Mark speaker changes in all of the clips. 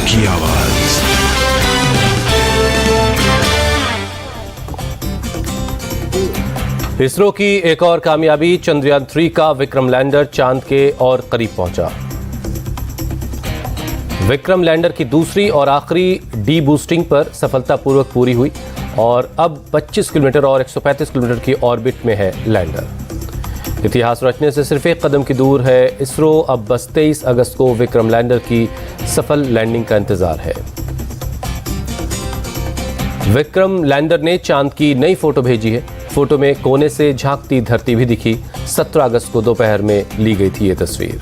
Speaker 1: की आवाज।
Speaker 2: इसरो की एक और कामयाबी, चंद्रयान 3 का विक्रम लैंडर चांद के और करीब पहुंचा। विक्रम लैंडर की दूसरी और आखिरी डी बूस्टिंग पर सफलतापूर्वक पूरी हुई और अब 25 किलोमीटर और 135 किलोमीटर की ऑर्बिट में है लैंडर। इतिहास रचने से सिर्फ एक कदम की दूर है इसरो। अब बस 23 अगस्त को विक्रम लैंडर की सफल लैंडिंग का इंतजार है। विक्रम लैंडर ने चांद की नई फोटो भेजी है। फोटो में कोने से झांकती धरती भी दिखी। 17 अगस्त को दोपहर में ली गई थी ये तस्वीर।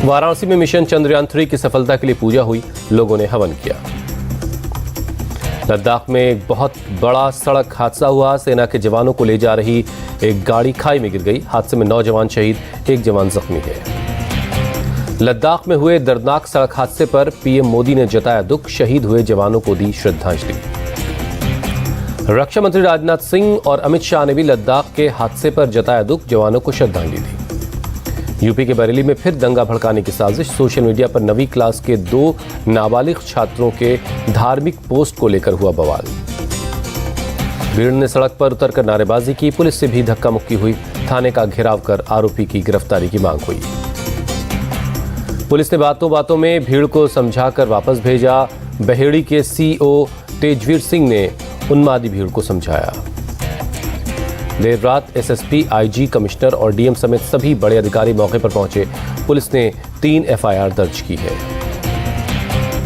Speaker 2: वाराणसी में मिशन चंद्रयान 3 की सफलता के लिए पूजा हुई, लोगों ने हवन किया। लद्दाख में एक बहुत बड़ा सड़क हादसा हुआ। सेना के जवानों को ले जा रही एक गाड़ी खाई में गिर गई। हादसे में 9 जवान शहीद, 1 जवान जख्मी है। लद्दाख में हुए दर्दनाक सड़क हादसे पर पीएम मोदी ने जताया दुख, शहीद हुए जवानों को दी श्रद्धांजलि। रक्षा मंत्री राजनाथ सिंह और अमित शाह ने भी लद्दाख के हादसे पर जताया दुख, जवानों को श्रद्धांजलि दी। यूपी के बरेली में फिर दंगा भड़काने की साजिश। सोशल मीडिया पर 9वीं क्लास के 2 नाबालिग छात्रों के धार्मिक पोस्ट को लेकर हुआ बवाल। भीड़ ने सड़क पर उतरकर नारेबाजी की। पुलिस से भी धक्का मुक्की हुई। थाने का घेराव कर आरोपी की गिरफ्तारी की मांग हुई। पुलिस ने बातों बातों में भीड़ को समझाकर वापस भेजा। बहेड़ी के सीओ तेजवीर सिंह ने उन्मादी भीड़ को समझाया। देर रात एसएसपी, आईजी, कमिश्नर और डीएम समेत सभी बड़े अधिकारी मौके पर पहुंचे। पुलिस ने 3 एफआईआर दर्ज की है।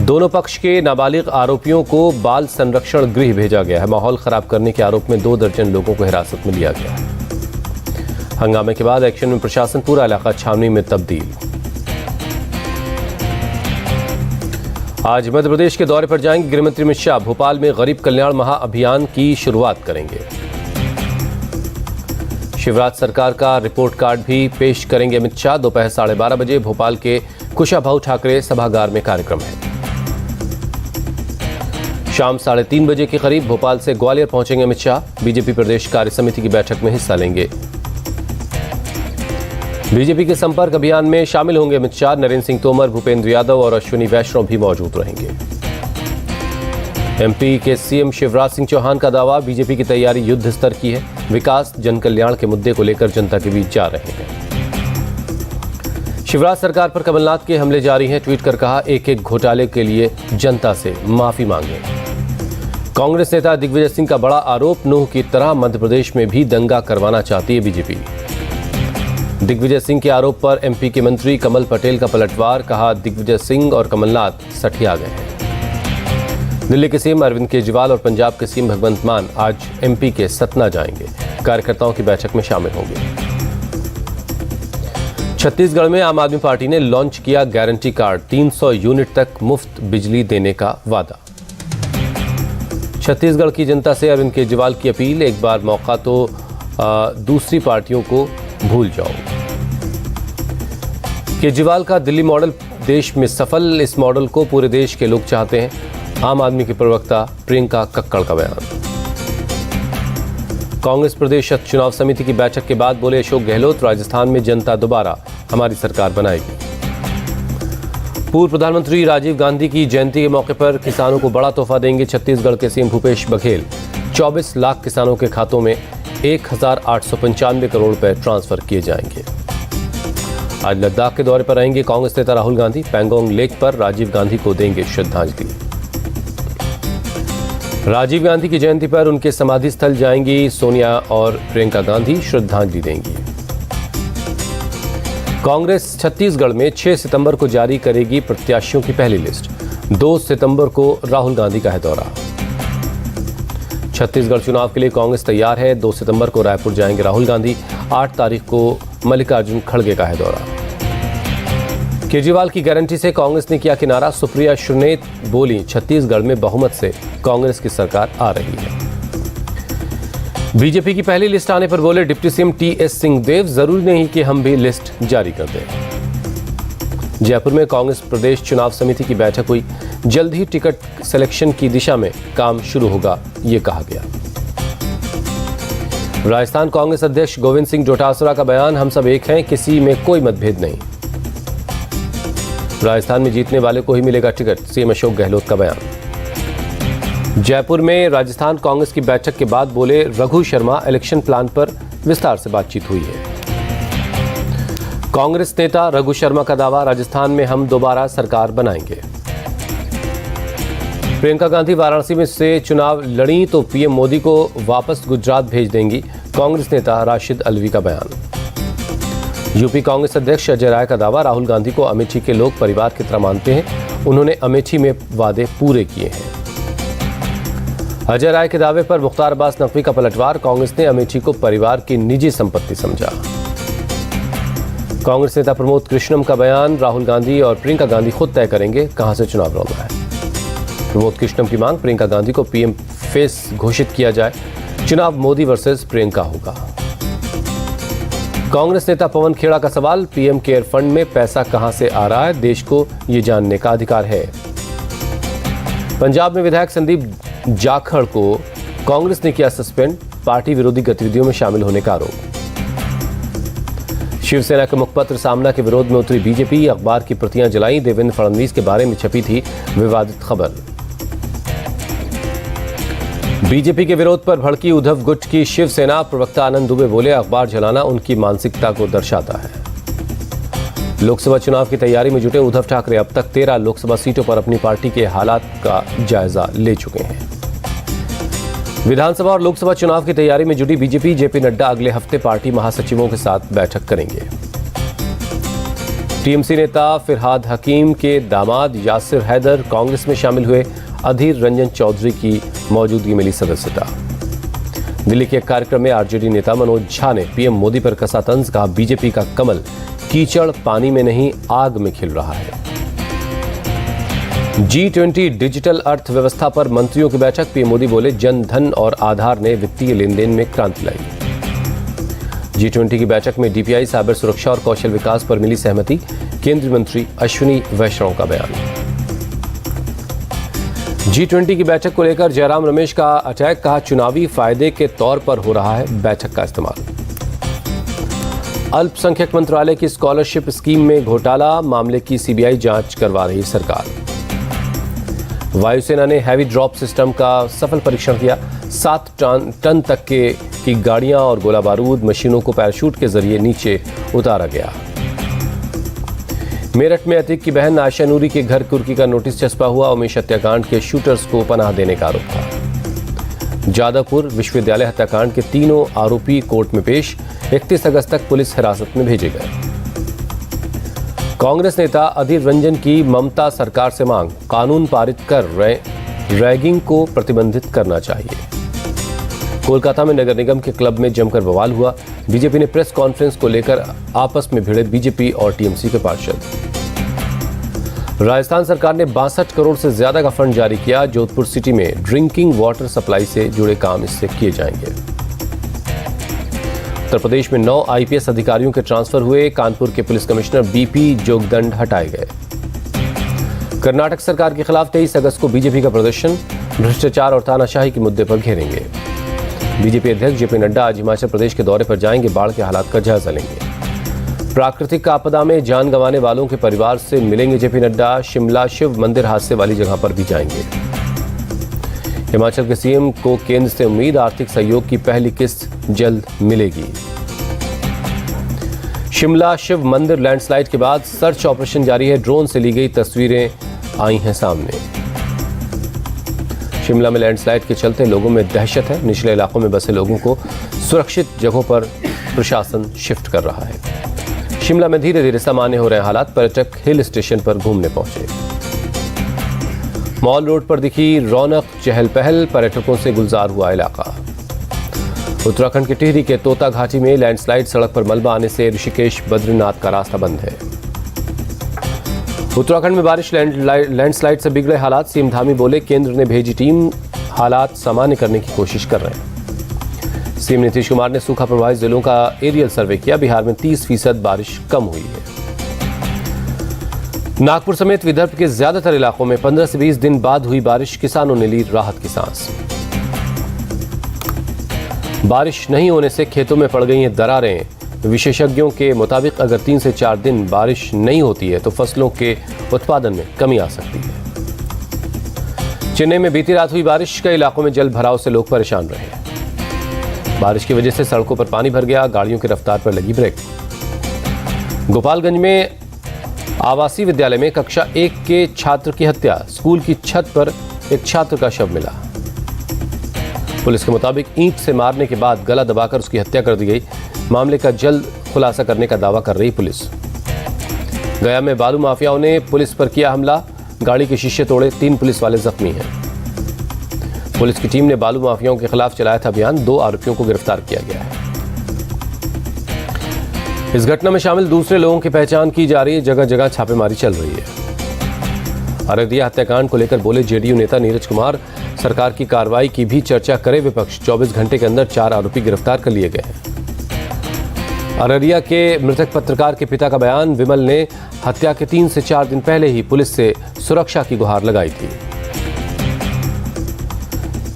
Speaker 2: दोनों पक्ष के नाबालिग आरोपियों को बाल संरक्षण गृह भेजा गया है। माहौल खराब करने के आरोप में 2 दर्जन लोगों को हिरासत में लिया गया। हंगामे के बाद एक्शन में प्रशासन, पूरा इलाका छावनी में तब्दील। आज मध्य प्रदेश के दौरे पर जाएंगे गृहमंत्री अमित शाह। भोपाल में गरीब कल्याण महाअभियान की शुरुआत करेंगे। शिवराज सरकार का रिपोर्ट कार्ड भी पेश करेंगे अमित शाह। दोपहर 12:30 बजे भोपाल के कुशाभाऊ ठाकरे सभागार में कार्यक्रम है। शाम 3:30 बजे के करीब भोपाल से ग्वालियर पहुंचेंगे अमित शाह। बीजेपी प्रदेश कार्य समिति की बैठक में हिस्सा लेंगे। बीजेपी के संपर्क अभियान में शामिल होंगे अमित शाह। नरेंद्र सिंह तोमर, भूपेंद्र यादव और अश्विनी वैष्णव भी मौजूद रहेंगे। एमपी के सीएम शिवराज सिंह चौहान का दावा, बीजेपी की तैयारी युद्ध स्तर की है। विकास, जन कल्याण के मुद्दे को लेकर जनता के बीच जा रहे हैं। शिवराज सरकार पर कमलनाथ के हमले जारी हैं। ट्वीट कर कहा, एक घोटाले के लिए जनता से माफी मांगे। कांग्रेस नेता दिग्विजय सिंह का बड़ा आरोप, नूह की तरह मध्य प्रदेश में भी दंगा करवाना चाहती है बीजेपी। दिग्विजय सिंह के आरोप पर एमपी के मंत्री कमल पटेल का पलटवार। कहा, दिग्विजय सिंह और कमलनाथ सठिया गए हैं। दिल्ली के सीएम अरविंद केजरीवाल और पंजाब के सीएम भगवंत मान आज एमपी के सतना जाएंगे। कार्यकर्ताओं की बैठक में शामिल होंगे। छत्तीसगढ़ में आम आदमी पार्टी ने लॉन्च किया गारंटी कार्ड। 300 यूनिट तक मुफ्त बिजली देने का वादा। छत्तीसगढ़ की जनता से अरविंद केजरीवाल की अपील, एक बार मौका तो दूसरी पार्टियों को भूल जाओ। केजरीवाल का दिल्ली मॉडल देश में सफल, इस मॉडल को पूरे देश के लोग चाहते हैं। आम आदमी की प्रवक्ता प्रियंका कक्कड़ का बयान। कांग्रेस प्रदेश चुनाव समिति की बैठक के बाद बोले अशोक गहलोत, राजस्थान में जनता दोबारा हमारी सरकार बनाएगी। पूर्व प्रधानमंत्री राजीव गांधी की जयंती के मौके पर किसानों को बड़ा तोहफा देंगे छत्तीसगढ़ के सीएम भूपेश बघेल। 24 लाख किसानों के खातों में 1895 करोड़ रुपए ट्रांसफर किए जाएंगे। आज लद्दाख के दौरे पर रहेंगे कांग्रेस नेता राहुल गांधी। पैंगोंग लेक पर राजीव गांधी को देंगे श्रद्धांजलि। राजीव गांधी की जयंती पर उनके समाधि स्थल जाएंगी सोनिया और प्रियंका गांधी, श्रद्धांजलि देंगी। कांग्रेस छत्तीसगढ़ में 6 सितंबर को जारी करेगी प्रत्याशियों की पहली लिस्ट। 2 सितंबर को राहुल गांधी का है दौरा। छत्तीसगढ़ चुनाव के लिए कांग्रेस तैयार है। 2 सितंबर को रायपुर जाएंगे राहुल गांधी। 8 तारीख को मल्लिकार्जुन खड़गे का है दौरा। केजरीवाल की गारंटी से कांग्रेस ने किया किनारा। सुप्रिया श्रीनेत बोली, छत्तीसगढ़ में बहुमत से कांग्रेस की सरकार आ रही है। बीजेपी की पहली लिस्ट आने पर बोले डिप्टी सीएम टीएस सिंहदेव, जरूरी नहीं कि हम भी लिस्ट जारी कर दें। जयपुर में कांग्रेस प्रदेश चुनाव समिति की बैठक हुई। जल्द ही टिकट सिलेक्शन की दिशा में काम शुरू होगा, ये कहा गया। राजस्थान कांग्रेस अध्यक्ष गोविंद सिंह डोटासरा का बयान, हम सब एक हैं, किसी में कोई मतभेद नहीं। राजस्थान में जीतने वाले को ही मिलेगा टिकट, सीएम अशोक गहलोत का बयान। जयपुर में राजस्थान कांग्रेस की बैठक के बाद बोले रघु शर्मा, इलेक्शन प्लान पर विस्तार से बातचीत हुई है। कांग्रेस नेता रघु शर्मा का दावा, राजस्थान में हम दोबारा सरकार बनाएंगे। प्रियंका गांधी वाराणसी में से चुनाव लड़ी तो पीएम मोदी को वापस गुजरात भेज देंगी, कांग्रेस नेता राशिद अलवी का बयान। यूपी कांग्रेस अध्यक्ष अजय राय का दावा, राहुल गांधी को अमेठी के लोग परिवार की तरह मानते हैं, उन्होंने अमेठी में वादे पूरे किए हैं। अजय राय के दावे पर मुख्तार अब्बास नकवी का पलटवार, कांग्रेस ने अमेठी को परिवार की निजी संपत्ति समझा। कांग्रेस नेता प्रमोद कृष्णम का बयान, राहुल गांधी और प्रियंका गांधी खुद तय करेंगे कहां से चुनाव लड़ना है। प्रमोद कृष्णम की मांग, प्रियंका गांधी को पीएम फेस घोषित किया जाए, चुनाव मोदी वर्सेस प्रियंका होगा। कांग्रेस नेता पवन खेड़ा का सवाल, पीएम केयर फंड में पैसा कहां से आ रहा है, देश को यह जानने का अधिकार है। पंजाब में विधायक संदीप जाखड़ को कांग्रेस ने किया सस्पेंड, पार्टी विरोधी गतिविधियों में शामिल होने का आरोप। शिवसेना के मुखपत्र सामना के विरोध में उतरी बीजेपी, अखबार की प्रतियां जलाई, देवेंद्र फडणवीस के बारे में छपी थी विवादित खबर। बीजेपी के विरोध पर भड़की उद्धव गुट की शिवसेना, प्रवक्ता आनंद दुबे बोले अखबार जलाना उनकी मानसिकता को दर्शाता है। लोकसभा चुनाव की तैयारी में जुटे उद्धव ठाकरे अब तक 13 लोकसभा सीटों पर अपनी पार्टी के हालात का जायजा ले चुके हैं। विधानसभा और लोकसभा चुनाव की तैयारी में जुटी बीजेपी, जेपी नड्डा अगले हफ्ते पार्टी महासचिवों के साथ बैठक करेंगे। टीएमसी नेता फिरहाद हकीम के दामाद यासिर हैदर कांग्रेस में शामिल हुए, अधीर रंजन चौधरी की मौजूदगी मिली सदस्यता। दिल्ली के एक कार्यक्रम में आरजेडी नेता मनोज झा ने पीएम मोदी पर कसा तंज, कहा बीजेपी का कमल कीचड़ पानी में नहीं आग में खिल रहा है। G20 डिजिटल अर्थव्यवस्था पर मंत्रियों की बैठक, पीएम मोदी बोले जन धन और आधार ने वित्तीय लेन देन में क्रांति लाई। G20 की बैठक में डीपीआई, साइबर सुरक्षा और कौशल विकास पर मिली सहमति, केंद्रीय मंत्री अश्विनी वैष्णव का बयान। G20 की बैठक को लेकर जयराम रमेश का अटैक, कहा चुनावी फायदे के तौर पर हो रहा है बैठक का इस्तेमाल। अल्पसंख्यक मंत्रालय की स्कॉलरशिप स्कीम में घोटाला मामले की सीबीआई जांच करवा रही सरकार। वायुसेना ने हैवी ड्रॉप सिस्टम का सफल परीक्षण किया, 7 टन तक की गाड़ियां और गोला बारूद मशीनों को पैराशूट के जरिए नीचे उतारा गया। मेरठ में अतीक की बहन आयशा नूरी के घर कुर्की का नोटिस चस्पा हुआ, उमेश हत्याकांड के शूटर्स को पनाह देने का आरोप था। जादवपुर विश्वविद्यालय हत्याकांड के तीनों आरोपी कोर्ट में पेश, 31 अगस्त तक पुलिस हिरासत में भेजे गए। कांग्रेस नेता अधीर रंजन की ममता सरकार से मांग, कानून पारित कर रैगिंग को प्रतिबंधित करना चाहिए। कोलकाता में नगर निगम के क्लब में जमकर बवाल हुआ, बीजेपी ने प्रेस कॉन्फ्रेंस को लेकर आपस में भिड़े बीजेपी और टीएमसी के पार्षद। राजस्थान सरकार ने 62 करोड़ से ज्यादा का फंड जारी किया, जोधपुर सिटी में ड्रिंकिंग वाटर सप्लाई से जुड़े काम इससे किए जाएंगे। उत्तर प्रदेश में 9 आईपीएस अधिकारियों के ट्रांसफर हुए, कानपुर के पुलिस कमिश्नर बीपी जोगदंड हटाए गए। कर्नाटक सरकार के खिलाफ 23 अगस्त को बीजेपी का प्रदर्शन, भ्रष्टाचार और तानाशाही के मुद्दे पर घेरेंगे। बीजेपी अध्यक्ष जेपी नड्डा आज हिमाचल प्रदेश के दौरे पर जाएंगे, बाढ़ के हालात का जायजा लेंगे। प्राकृतिक आपदा में जान गंवाने वालों के परिवार से मिलेंगे जेपी नड्डा, शिमला शिव मंदिर हादसे वाली जगह पर भी जाएंगे। हिमाचल के सीएम को केंद्र से उम्मीद, आर्थिक सहयोग की पहली किस्त जल्द मिलेगी। शिमला शिव मंदिर लैंडस्लाइड के बाद सर्च ऑपरेशन जारी है, ड्रोन से ली गई तस्वीरें आई हैं सामने। शिमला में लैंडस्लाइड के चलते लोगों में दहशत है, निचले इलाकों में बसे लोगों को सुरक्षित जगहों पर प्रशासन शिफ्ट कर रहा है। शिमला में धीरे धीरे सामान्य हो रहे हालात, पर्यटक हिल स्टेशन पर घूमने पहुंचे। मॉल रोड पर दिखी रौनक, चहल पहल, पर्यटकों से गुलजार हुआ इलाका। उत्तराखंड के टिहरी के तोता घाटी में लैंडस्लाइड, सड़क पर मलबा आने से ऋषिकेश बद्रीनाथ का रास्ता बंद है। उत्तराखंड में बारिश, लैंडस्लाइड से बिगड़े हालात, सीएम धामी बोले केंद्र ने भेजी टीम, हालात सामान्य करने की कोशिश कर रहे हैं। सीएम नीतीश कुमार ने सूखा प्रभावित जिलों का एरियल सर्वे किया, बिहार में 30% बारिश कम हुई है। नागपुर समेत विदर्भ के ज्यादातर इलाकों में 15 से 20 दिन बाद हुई बारिश, किसानों ने ली राहत की सांस। बारिश नहीं होने से खेतों में पड़ गई हैं दरारें, विशेषज्ञों के मुताबिक अगर 3 से 4 दिन बारिश नहीं होती है तो फसलों के उत्पादन में कमी आ सकती है। चेन्नई में बीती रात हुई बारिश, कई इलाकों में जल भराव से लोग परेशान रहे। बारिश की वजह से सड़कों पर पानी भर गया, गाड़ियों की रफ्तार पर लगी ब्रेक। गोपालगंज में आवासीय विद्यालय में कक्षा 1 के छात्र की हत्या, स्कूल की छत पर एक छात्र का शव मिला। पुलिस के मुताबिक ईंट से मारने के बाद गला दबाकर उसकी हत्या कर दी गई। मामले का जल्द खुलासा करने का दावा कर रही पुलिस। गया में बालू माफियाओं ने पुलिस पर किया हमला, गाड़ी के शीशे तोड़े, 3 पुलिस वाले जख्मी हैं। पुलिस की टीम ने बालू माफियाओं के खिलाफ चलाया था अभियान, 2 आरोपियों को गिरफ्तार किया गया है। इस घटना में शामिल दूसरे लोगों की पहचान की जा रही है, जगह जगह छापेमारी चल रही है। अररिया हत्याकांड को लेकर बोले जेडीयू नेता नीरज कुमार, सरकार की कार्रवाई की भी चर्चा करे विपक्ष। 24 घंटे के अंदर 4 आरोपी गिरफ्तार कर लिए गए हैं। अररिया के मृतक पत्रकार के पिता का बयान, विमल ने हत्या के 3 से 4 दिन पहले ही पुलिस से सुरक्षा की गुहार लगाई थी।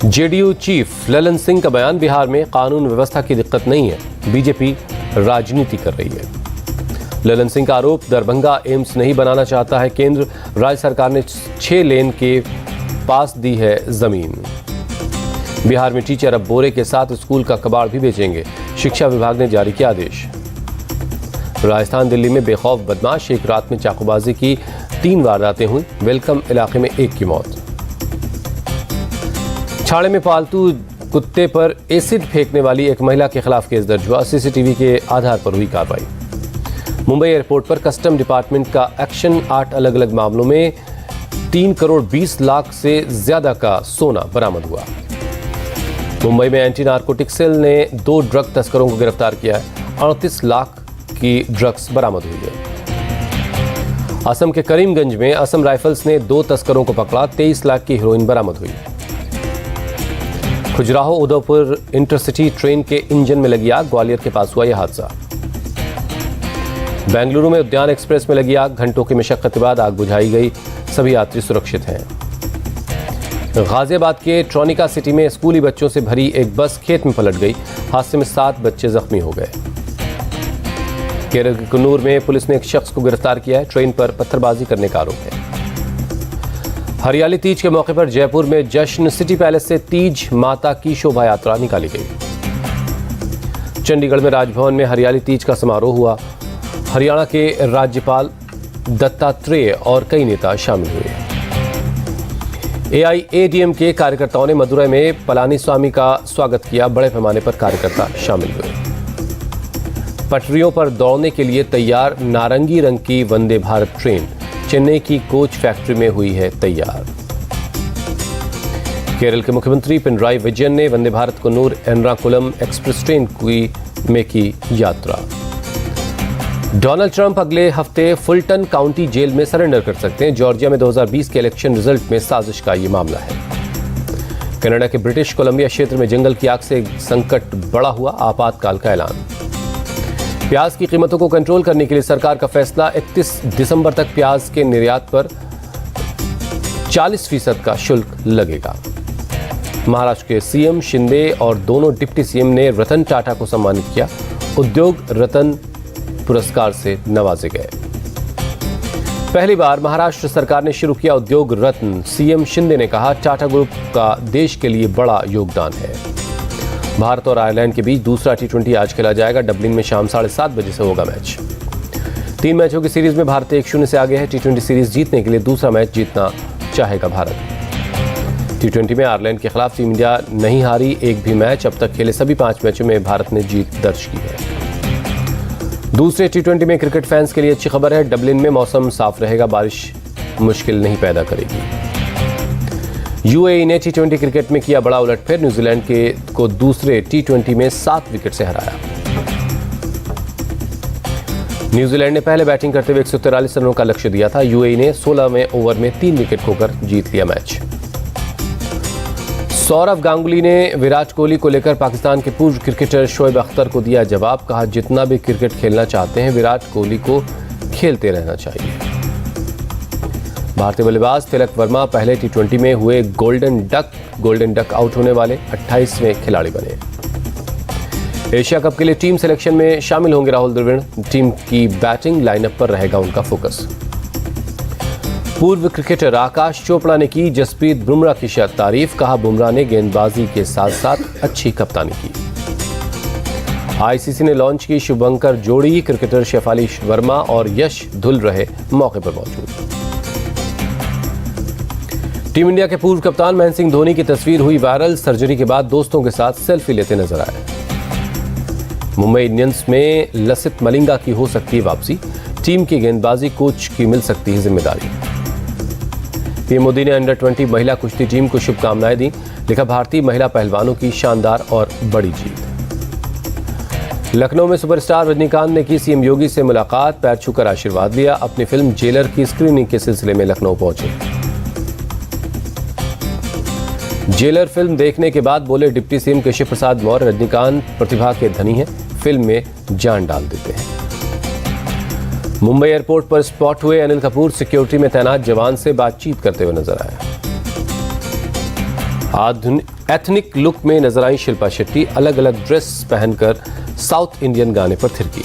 Speaker 2: जेडीयू चीफ ललन सिंह का बयान, बिहार में कानून व्यवस्था की दिक्कत नहीं है, बीजेपी राजनीति कर रही है। ललन सिंह का आरोप, दरभंगा एम्स नहीं बनाना चाहता है केंद्र, राज्य सरकार ने 6 लेन के पास दी है जमीन। बिहार में टीचर अब बोरे के साथ स्कूल का कबाड़ भी बेचेंगे, शिक्षा विभाग ने जारी किया आदेश। राजस्थान दिल्ली में बेखौफ बदमाश, एक रात में चाकूबाजी की 3 वारदातें हुई, वेलकम इलाके में 1 की मौत। छाड़े में पालतू कुत्ते पर एसिड फेंकने वाली एक महिला के खिलाफ केस दर्ज हुआ, सीसीटीवी के आधार पर हुई कार्रवाई। मुंबई एयरपोर्ट पर कस्टम डिपार्टमेंट का एक्शन, 8 अलग अलग मामलों में 3 करोड़ 20 लाख से ज्यादा का सोना बरामद हुआ। मुंबई में एंटी नार्कोटिक सेल ने 2 ड्रग तस्करों को गिरफ्तार किया है, 38 लाख की ड्रग्स बरामद हुई है। असम के करीमगंज में असम राइफल्स ने 2 तस्करों को पकड़ा, 23 लाख की हेरोइन बरामद हुई। खजुराहो उदयपुर इंटरसिटी ट्रेन के इंजन में लगी आग, ग्वालियर के पास हुआ यह हादसा। बेंगलुरु में उद्यान एक्सप्रेस में लगी आग, घंटों की मशक्कत के बाद आग बुझाई गई, सभी यात्री सुरक्षित हैं। गाजियाबाद के ट्रॉनिका सिटी में स्कूली बच्चों से भरी एक बस खेत में पलट गई, हादसे में 7 बच्चे जख्मी हो गए। केरल के कन्नूर में पुलिस ने एक शख्स को गिरफ्तार किया है, ट्रेन पर पत्थरबाजी करने का आरोप है। हरियाली तीज के मौके पर जयपुर में जश्न, सिटी पैलेस से तीज माता की शोभा यात्रा निकाली गई। चंडीगढ़ में राजभवन में हरियाली तीज का समारोह हुआ, हरियाणा के राज्यपाल दत्तात्रेय और कई नेता शामिल हुए। एआईएडीएमके कार्यकर्ताओं ने मदुरई में पलानीस्वामी का स्वागत किया, बड़े पैमाने पर कार्यकर्ता शामिल हुए। पटरियों पर दौड़ने के लिए तैयार नारंगी रंग की वंदे भारत ट्रेन चेन्नई की कोच फैक्ट्री में हुई है तैयार। केरल के मुख्यमंत्री पिनराई विजयन ने वंदे भारत कन्नूर एर्नाकुलम एक्सप्रेस ट्रेन में की यात्रा। डोनाल्ड ट्रंप अगले हफ्ते फुलटन काउंटी जेल में सरेंडर कर सकते हैं। जॉर्जिया में 2020 के इलेक्शन रिजल्ट में साजिश का ये मामला है। कनाडा के ब्रिटिश कोलंबिया क्षेत्र में जंगल की आग से संकट बड़ा हुआ, आपातकाल का ऐलान। प्याज की कीमतों को कंट्रोल करने के लिए सरकार का फैसला, 31 दिसंबर तक प्याज के निर्यात पर 40% का शुल्क लगेगा। महाराष्ट्र के सीएम शिंदे और दोनों डिप्टी सीएम ने रतन टाटा को सम्मानित किया, उद्योग रतन पुरस्कार से नवाजे गए। पहली बार महाराष्ट्र सरकार ने शुरू किया उद्योग रत्न, सीएम शिंदे ने कहा टाटा ग्रुप का देश के लिए बड़ा योगदान है। भारत और आयरलैंड के बीच दूसरा T20 आज खेला जाएगा, डबलिन में शाम 7:30 बजे से होगा मैच। 3 मैचों की सीरीज में भारत 1-0 से आगे है। T20 सीरीज जीतने के लिए दूसरा मैच जीतना चाहेगा भारत। T20 में आयरलैंड के खिलाफ टीम इंडिया नहीं हारी एक भी मैच, अब तक खेले सभी 5 मैचों में भारत ने जीत दर्ज की है। दूसरे T20 में क्रिकेट फैंस के लिए अच्छी खबर है, डबलिन में मौसम साफ रहेगा, बारिश मुश्किल नहीं पैदा करेगी। यूएई ने T20 क्रिकेट में किया बड़ा उलटफेर, न्यूजीलैंड को दूसरे T20 में 7 विकेट से हराया। न्यूजीलैंड ने पहले बैटिंग करते हुए 143 रनों का लक्ष्य दिया था। यूएई ने 16वें ओवर में 3 विकेट खोकर जीत लिया मैच। सौरव गांगुली ने विराट कोहली को लेकर पाकिस्तान के पूर्व क्रिकेटर शोएब अख्तर को दिया जवाब, कहा जितना भी क्रिकेट खेलना चाहते हैं विराट कोहली को खेलते रहना चाहिए। भारतीय बल्लेबाज तिलक वर्मा पहले T20 में हुए गोल्डन डक आउट होने वाले 28वें खिलाड़ी बने। एशिया कप के लिए टीम सिलेक्शन में शामिल होंगे राहुल द्रविड़। टीम की बैटिंग लाइनअप पर रहेगा उनका फोकस। पूर्व क्रिकेटर आकाश चोपड़ा ने की जसप्रीत बुमराह की तारीफ। कहा, बुमराह ने गेंदबाजी के साथ साथ अच्छी कप्तानी की। आईसीसी ने लॉन्च की शुभंकर जोड़ी। क्रिकेटर शेफाली वर्मा और यश धुल रहे मौके पर मौजूद। टीम इंडिया के पूर्व कप्तान महेंद्र सिंह धोनी की तस्वीर हुई वायरल। सर्जरी के बाद दोस्तों के साथ सेल्फी लेते नजर आए। मुंबई इंडियंस में लसित मलिंगा की हो सकती है वापसी। टीम की गेंदबाजी कोच की मिल सकती है जिम्मेदारी। पीएम मोदी ने अंडर 20 महिला कुश्ती टीम को शुभकामनाएं दी। लिखा, भारतीय महिला पहलवानों की शानदार और बड़ी जीत। लखनऊ में सुपरस्टार रजनीकांत ने की सीएम योगी से मुलाकात। पैर छूकर आशीर्वाद लिया। अपनी फिल्म जेलर की स्क्रीनिंग के सिलसिले में लखनऊ पहुंचे। जेलर फिल्म देखने के बाद बोले डिप्टी सीएम केशव प्रसाद मौर्य, रजनीकांत प्रतिभा के धनी हैं, फिल्म में जान डाल देते हैं। मुंबई एयरपोर्ट पर स्पॉट हुए अनिल कपूर। सिक्योरिटी में तैनात जवान से बातचीत करते हुए नजर आए। एथनिक लुक में नजर आई शिल्पा शेट्टी। अलग अलग ड्रेस पहनकर साउथ इंडियन गाने पर थिरकी।